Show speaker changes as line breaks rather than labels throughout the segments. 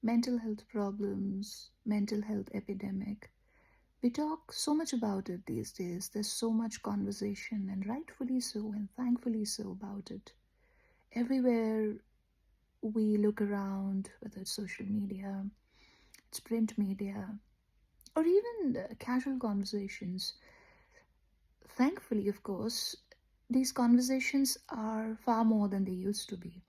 mental health problems, mental health epidemic. We talk so much about it these days. There's so much conversation, and rightfully so, and thankfully so, about it. Everywhere we look around, whether it's social media, it's print media, or even casual conversations, thankfully, of course, these conversations are far more than they used to be.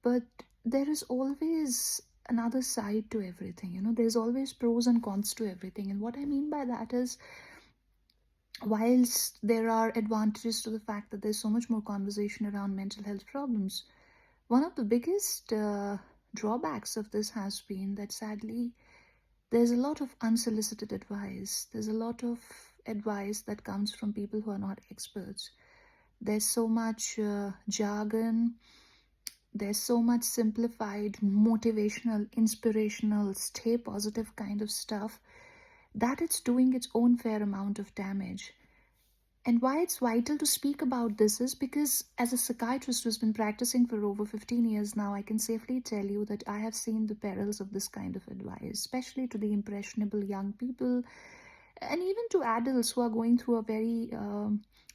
But there is always another side to everything. There's always pros and cons to everything. And what I mean by that is, whilst there are advantages to the fact that there's so much more conversation around mental health problems, one of the biggest drawbacks of this has been that sadly there's a lot of unsolicited advice. There's a lot of advice that comes from people who are not experts. There's so much jargon. There's so much simplified, motivational, inspirational, stay positive kind of stuff that it's doing its own fair amount of damage. And why it's vital to speak about this is because, as a psychiatrist who's been practicing for over 15 years now, I can safely tell you that I have seen the perils of this kind of advice, especially to the impressionable young people and even to adults who are going through a very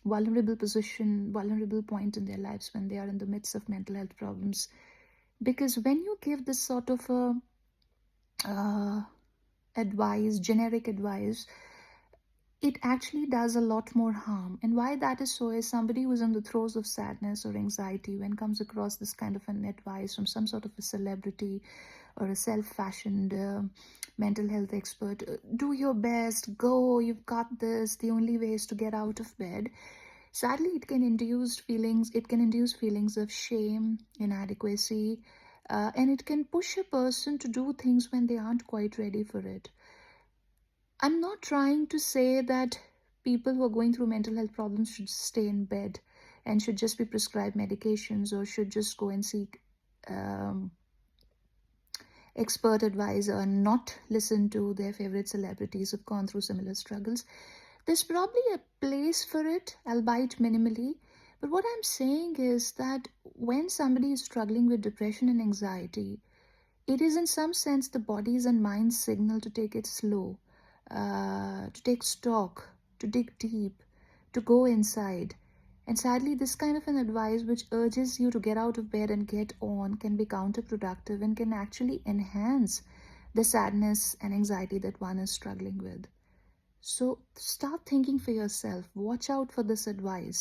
vulnerable point in their lives when they are in the midst of mental health problems. Because when you give this sort of uh, advice, generic advice, it actually does a lot more harm. And why that is so is somebody who's in the throes of sadness or anxiety, when comes across this kind of an advice from some sort of a celebrity or a self-fashioned mental health expert, do your best, go, you've got this, the only way is to get out of bed. Sadly, it can induce feelings of shame, inadequacy, and it can push a person to do things when they aren't quite ready for it. I'm not trying to say that people who are going through mental health problems should stay in bed and should just be prescribed medications or should just go and seek um, expert advice or not listen to their favorite celebrities who've gone through similar struggles. There's probably a place for it, albeit minimally. But what I'm saying is that when somebody is struggling with depression and anxiety, it is in some sense the body's and mind's signal to take it slow, to take stock, to dig deep, to go inside. And sadly, this kind of an advice which urges you to get out of bed and get on can be counterproductive and can actually enhance the sadness and anxiety that one is struggling with. So start thinking for yourself. Watch out for this advice.